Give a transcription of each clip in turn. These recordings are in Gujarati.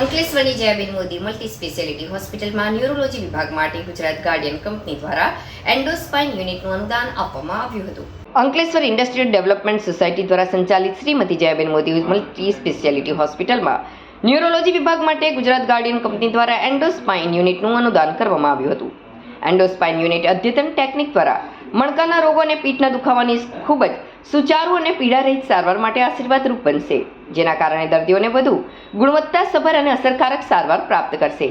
અંકલેશ્વરની જયાબેન મોદી મલ્ટી સ્પેશિયાલિટી હોસ્પિટલમાં ન્યુરોલોજી વિભાગ માટે ગુજરાત ગાર્ડિયન કંપની દ્વારા એન્ડોસ્પાઇન યુનિટનું અનુદાન આપવામાં આવ્યું હતું. અંકલેશ્વર ઇન્ડસ્ટ્રીયલ ડેવલપમેન્ટ સોસાયટી દ્વારા સંચાલિત શ્રીમતી જયાબેન મોદી મલ્ટી સ્પેશિયાલિટી હોસ્પિટલમાં ન્યુરોલોજી વિભાગ માટે ગુજરાત ગાર્ડિયન કંપની દ્વારા એન્ડોસ્પાઇન યુનિટનું અનુદાન કરવામાં આવ્યું હતું. એન્ડોસ્પાઇન યુનિટ અદ્યતન ટેકનિક દ્વારા મણકાના રોગો અને પીઠના દુખાવાની ખૂબ જ સુચારુ અને પીડારહિત સારવાર માટે આશીર્વાદરૂપ બનશે, જેના કારણે દર્દીઓને વધુ ગુણવત્તાસભર અને અસરકારક સારવાર પ્રાપ્ત કરશે.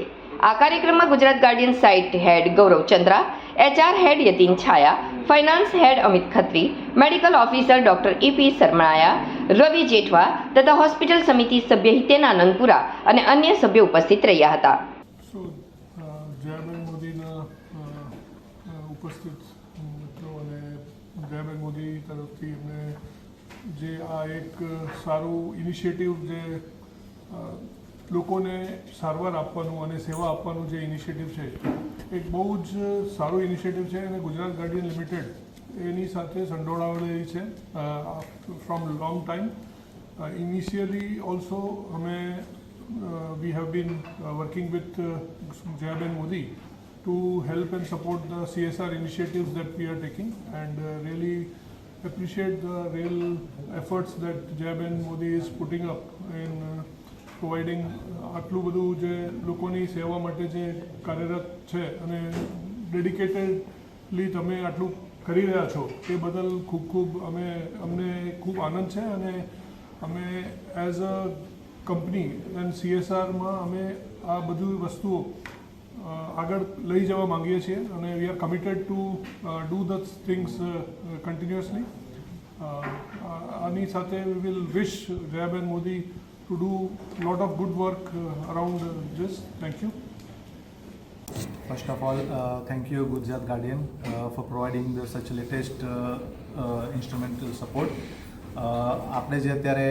આ કાર્યક્રમમાં Gujarat guardian site head Gaurav Chandra, HR head Yatin Chhaya, finance head Amit Khatri, medical officer doctor EP શર્માયા, રવિ જેઠવા તથા હોસ્પિટલ સમિતિ સભ્ય હિતેન આનંદપુરા અને અન્ય સભ્યો ઉપસ્થિત રહ્યા હતા. જયાબેન મોદીના ઉપસ્થિત મિત્રો અને જયાબેન મોદી તરફથી એમને જે આ એક સારું ઇનિશિયેટિવ, જે લોકોને સારવાર આપવાનું અને સેવા આપવાનું જે ઇનિશિયેટિવ છે, એક બહુ જ સારું ઇનિશિયેટિવ છે અને ગુજરાત ગાર્ડિયન લિમિટેડ એની સાથે સંડોવાયેલી છે from long time. Initially also we have been working with Jayabén Modi to help and support the CSR initiatives that we are taking, and really appreciate the real efforts that Jayabén Modi is putting up in providing આટલું બધું જે લોકોની સેવા માટે જે કાર્યરત છે અને ડેડિકેટેડલી તમે આટલું કરી રહ્યા છો એ બદલ ખૂબ અમને ખૂબ આનંદ છે. અને અમે એઝ અ કંપની એન્ડ CSRમાં અમે આ બધી વસ્તુઓ આગળ લઈ જવા માંગીએ છીએ અને we are committed two do the things continuously. આની સાથે we will wish Jayaben Modi two do lot of good work around this. Thank you. First of all, thank you Gujarat Guardian for providing such latest instrumental support. આપણે જે અત્યારે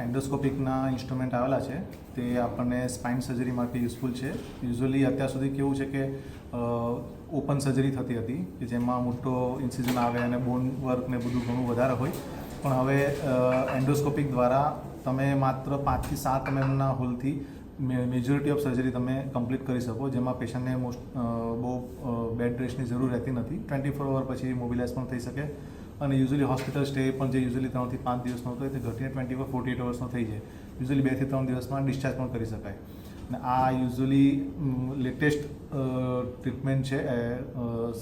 એન્ડોસ્કોપિકના ઇન્સ્ટ્રુમેન્ટ આવેલા છે તે આપણને સ્પાઇન સર્જરી માટે યુઝફુલ છે. યુઝ્યુઅલી અત્યાર સુધી કેવું છે કે ઓપન સર્જરી થતી હતી કે જેમાં મોટો ઇન્સિઝન આવે અને બોન વર્ક ને બધું ઘણું વધારે હોય, પણ હવે એન્ડોસ્કોપિક દ્વારા તમે માત્ર 5 થી 7 mmના હોલથી મેજોરિટી ઓફ સર્જરી તમે કમ્પ્લીટ કરી શકો, જેમાં પેશન્ટને બહુ બેડ રેસ્ટની જરૂર રહેતી નથી. 24 અવર પછી મોબિલાઇઝ પણ થઈ શકે અને યુઝ્યુઅલી હોસ્પિટલ સ્ટે પણ જે યુઝ્યુઅલી 3 થી 5 દિવસનો હતો તે ઘટીને 48 અવર્સનો થઈ જાય. યુઝ્યુઅલી 2 થી 3 દિવસમાં ડિસ્ચાર્જ પણ કરી શકાય. અને આ યુઝ્યુઅલી લેટેસ્ટ ટ્રીટમેન્ટ છે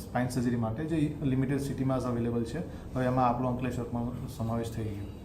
સ્પાઇન સર્જરી માટે, જે લિમિટેડ સિટીમાં જ અવેલેબલ છે. હવે એમાં આપણો અંકલેશ્વરમાં સમાવેશ થઈ ગયો.